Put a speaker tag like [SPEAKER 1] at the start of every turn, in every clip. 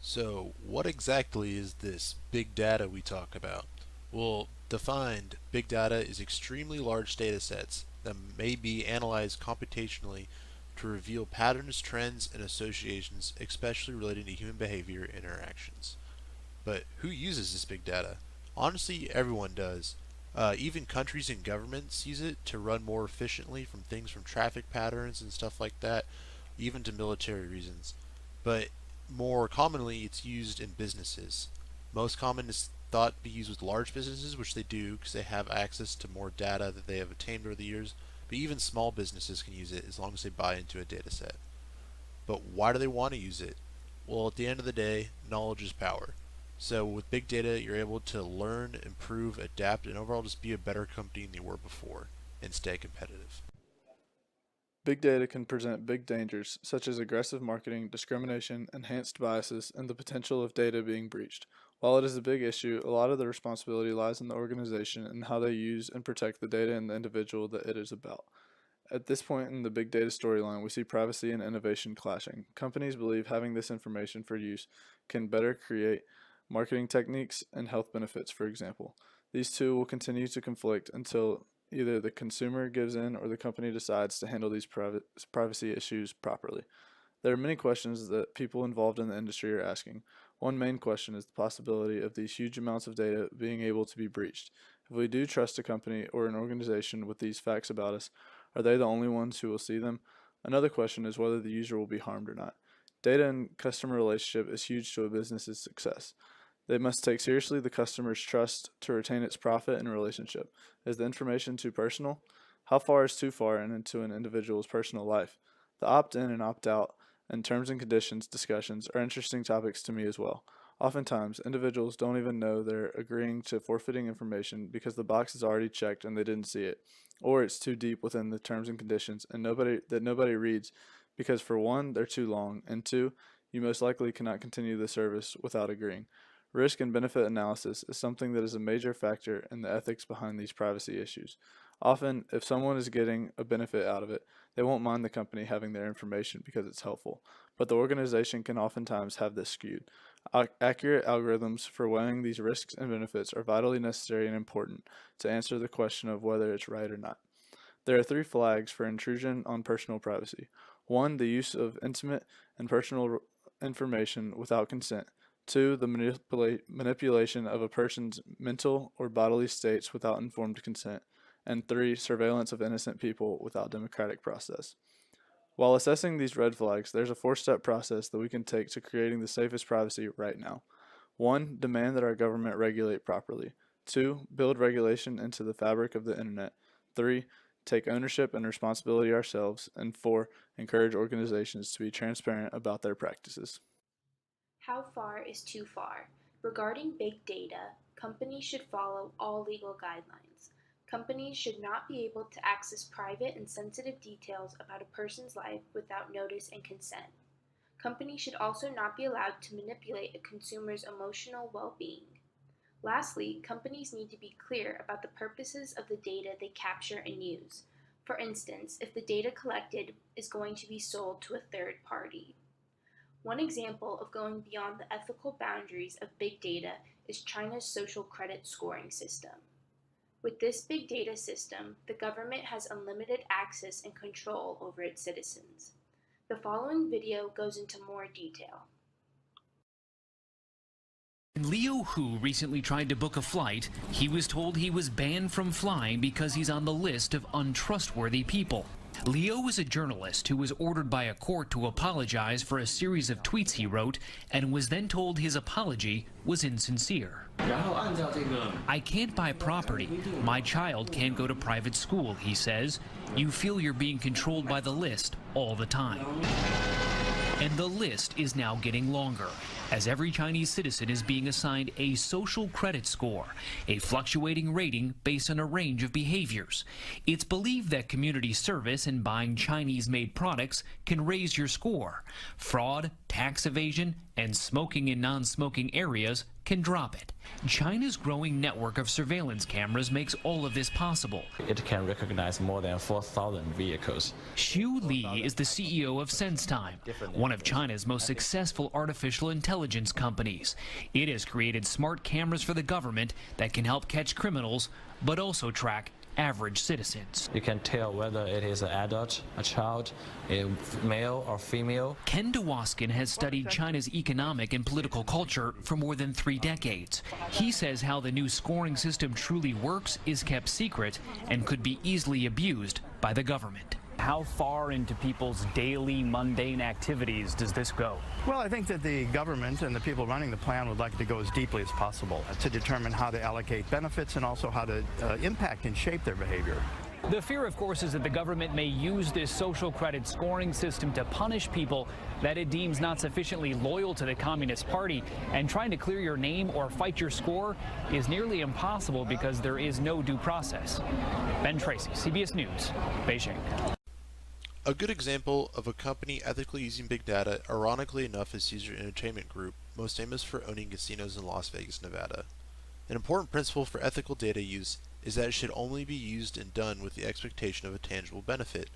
[SPEAKER 1] So, what exactly is this big data we talk about? Well, defined, big data is extremely large data sets that may be analyzed computationally to reveal patterns, trends, and associations, especially relating to human behavior and interactions. But who uses this big data? Honestly, everyone does. Even countries and governments use it to run more efficiently, from things from traffic patterns and stuff like that, even to military reasons. But more commonly, it's used in businesses. Most common is thought to be used with large businesses, which they do because they have access to more data that they have obtained over the years. But even small businesses can use it as long as they buy into a data set. But why do they want to use it? Well, at the end of the day, knowledge is power. So with big data, you're able to learn, improve, adapt, and overall just be a better company than you were before and stay competitive.
[SPEAKER 2] Big data can present big dangers, such as aggressive marketing, discrimination, enhanced biases, and the potential of data being breached. While it is a big issue, a lot of the responsibility lies in the organization and how they use and protect the data and the individual that it is about. At this point in the big data storyline, we see privacy and innovation clashing. Companies believe having this information for use can better create marketing techniques and health benefits, for example. These two will continue to conflict until either the consumer gives in or the company decides to handle these privacy issues properly. There are many questions that people involved in the industry are asking. One main question is the possibility of these huge amounts of data being able to be breached. If we do trust a company or an organization with these facts about us, are they the only ones who will see them? Another question is whether the user will be harmed or not. Data and customer relationship is huge to a business's success. They must take seriously the customer's trust to retain its profit and relationship. Is the information too personal? How far is too far and into an individual's personal life? The opt-in and opt-out and terms and conditions discussions are interesting topics to me as well. Oftentimes, individuals don't even know they're agreeing to forfeiting information because the box is already checked and they didn't see it, or it's too deep within the terms and conditions and nobody reads because for one, they're too long, and two, you most likely cannot continue the service without agreeing. Risk and benefit analysis is something that is a major factor in the ethics behind these privacy issues. Often, if someone is getting a benefit out of it, they won't mind the company having their information because it's helpful, but the organization can oftentimes have this skewed. Accurate algorithms for weighing these risks and benefits are vitally necessary and important to answer the question of whether it's right or not. There are three flags for intrusion on personal privacy. One, the use of intimate and personal information without consent. Two, the manipulation of a person's mental or bodily states without informed consent. And three, surveillance of innocent people without democratic process. While assessing these red flags, there's a four-step process that we can take to creating the safest privacy right now. One, demand that our government regulate properly. Two, build regulation into the fabric of the internet. Three, take ownership and responsibility ourselves. And four, encourage organizations to be transparent about their practices.
[SPEAKER 3] How far is too far? Regarding big data, companies should follow all legal guidelines. Companies should not be able to access private and sensitive details about a person's life without notice and consent. Companies should also not be allowed to manipulate a consumer's emotional well being. Lastly, companies need to be clear about the purposes of the data they capture and use. For instance, if the data collected is going to be sold to a third party. One example of going beyond the ethical boundaries of big data is China's social credit scoring system. With this big data system, the government has unlimited access and control over its citizens. The following video goes into more detail.
[SPEAKER 4] When Leo Hu recently tried to book a flight, he was told he was banned from flying because he's on the list of untrustworthy people. Leo is a journalist who was ordered by a court to apologize for a series of tweets he wrote and was then told his apology was insincere. I can't buy property. My child can't go to private school, he says. You feel you're being controlled by the list all the time. And the list is now getting longer, as every Chinese citizen is being assigned a social credit score, a fluctuating rating based on a range of behaviors. It's believed that community service and buying Chinese-made products can raise your score. Fraud, tax evasion, and smoking in non-smoking areas can drop it. China's growing network of surveillance cameras makes all of this possible.
[SPEAKER 5] It can recognize more than 4,000 vehicles.
[SPEAKER 4] Xu Li is the CEO of SenseTime, one of China's most successful artificial intelligence companies. It has created smart cameras for the government that can help catch criminals, but also track average citizens.
[SPEAKER 5] You can tell whether it is an adult, a child, a male or female.
[SPEAKER 4] Ken Dewaskin has studied China's economic and political culture for more than 3 decades. He says how the new scoring system truly works is kept secret and could be easily abused by the government. How far into people's daily mundane activities does this go?
[SPEAKER 6] Well, I think that the government and the people running the plan would like to go as deeply as possible to determine how to allocate benefits and also how to impact and shape their behavior.
[SPEAKER 4] The fear, of course, is that the government may use this social credit scoring system to punish people that it deems not sufficiently loyal to the Communist Party. And trying to clear your name or fight your score is nearly impossible because there is no due process. Ben Tracy, CBS News, Beijing.
[SPEAKER 1] A good example of a company ethically using big data, ironically enough, is Caesar Entertainment Group, most famous for owning casinos in Las Vegas, Nevada. An important principle for ethical data use is that it should only be used and done with the expectation of a tangible benefit.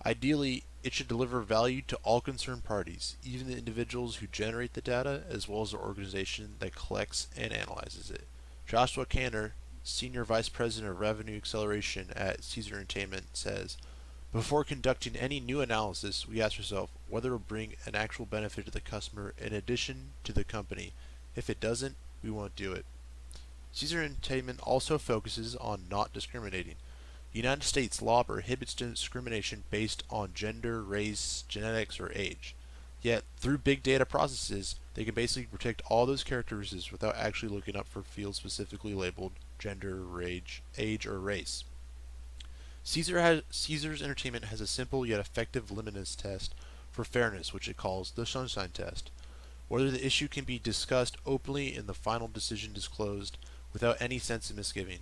[SPEAKER 1] Ideally, it should deliver value to all concerned parties, even the individuals who generate the data, as well as the organization that collects and analyzes it. Joshua Kanner, Senior Vice President of Revenue Acceleration at Caesar Entertainment, says, "Before conducting any new analysis, we ask ourselves whether it will bring an actual benefit to the customer in addition to the company. If it doesn't, we won't do it." Caesar Entertainment also focuses on not discriminating. The United States law prohibits discrimination based on gender, race, genetics, or age. Yet, through big data processes, they can basically protect all those characteristics without actually looking up for fields specifically labeled gender, age, or race. Caesars Entertainment has a simple yet effective litmus test for fairness, which it calls the Sunshine Test. Whether the issue can be discussed openly in the final decision disclosed without any sense of misgiving.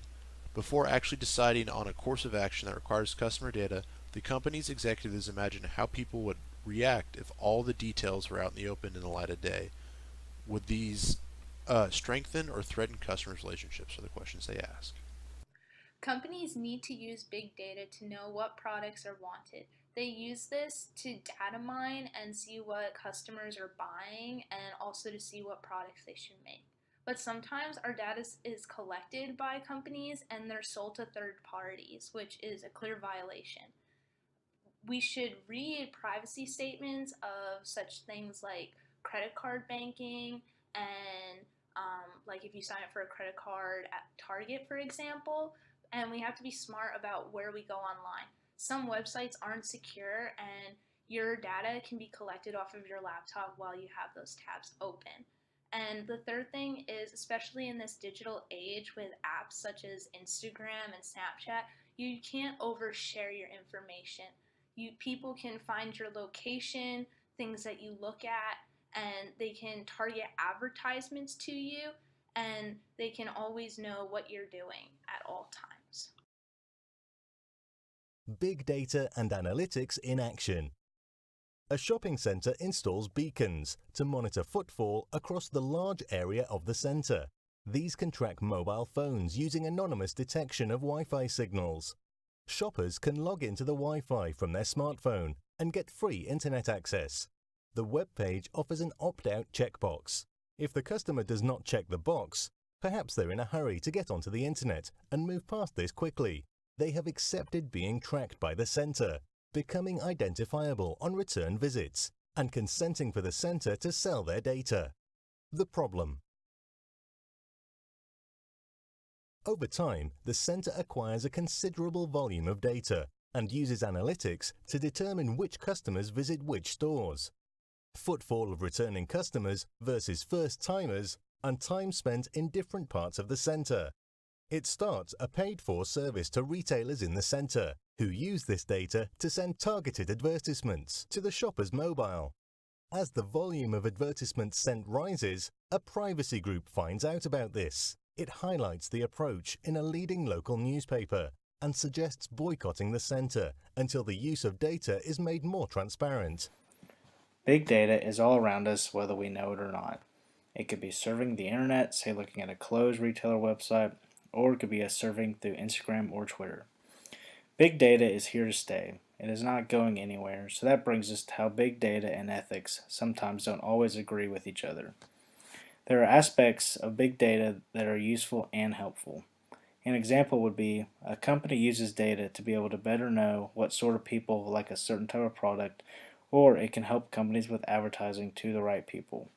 [SPEAKER 1] Before actually deciding on a course of action that requires customer data, the company's executives imagine how people would react if all the details were out in the open in the light of day. Would these strengthen or threaten customers' relationships are the questions they ask.
[SPEAKER 3] Companies need to use big data to know what products are wanted. They use this to data mine and see what customers are buying and also to see what products they should make. But sometimes our data is collected by companies and they're sold to third parties, which is a clear violation. We should read privacy statements of such things like credit card banking and like if you sign up for a credit card at Target, for example, and we have to be smart about where we go online. Some websites aren't secure and your data can be collected off of your laptop while you have those tabs open. And the third thing is, especially in this digital age with apps such as Instagram and Snapchat, you can't overshare your information. People can find your location, things that you look at, and they can target advertisements to you, and they can always know what you're doing at all times.
[SPEAKER 7] Big data and analytics in action. A shopping centre installs beacons to monitor footfall across the large area of the centre. These can track mobile phones using anonymous detection of Wi-Fi signals. Shoppers can log into the Wi-Fi from their smartphone and get free internet access. The web page offers an opt-out checkbox. If the customer does not check the box, perhaps they're in a hurry to get onto the internet and move past this quickly. They have accepted being tracked by the centre, becoming identifiable on return visits, and consenting for the centre to sell their data. The problem. Over time, the centre acquires a considerable volume of data and uses analytics to determine which customers visit which stores. Footfall of returning customers versus first-timers and time spent in different parts of the centre. It starts a paid-for service to retailers in the centre, who use this data to send targeted advertisements to the shopper's mobile. As the volume of advertisements sent rises, a privacy group finds out about this. It highlights the approach in a leading local newspaper and suggests boycotting the centre until the use of data is made more transparent.
[SPEAKER 8] Big data is all around us whether we know it or not. It could be surfing the internet, say looking at a clothes retailer website, or it could be us surfing through Instagram or Twitter. Big data is here to stay. It is not going anywhere, so that brings us to how big data and ethics sometimes don't always agree with each other. There are aspects of big data that are useful and helpful. An example would be a company uses data to be able to better know what sort of people like a certain type of product, or it can help companies with advertising to the right people.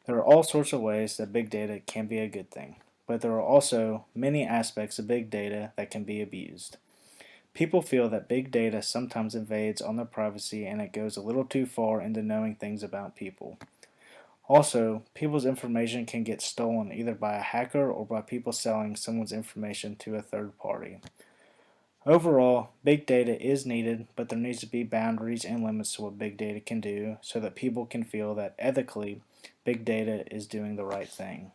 [SPEAKER 8] There are all sorts of ways that big data can be a good thing, but there are also many aspects of big data that can be abused. People feel that big data sometimes invades on their privacy and it goes a little too far into knowing things about people. Also, people's information can get stolen either by a hacker or by people selling someone's information to a third party. Overall, big data is needed, but there needs to be boundaries and limits to what big data can do so that people can feel that ethically, big data is doing the right thing.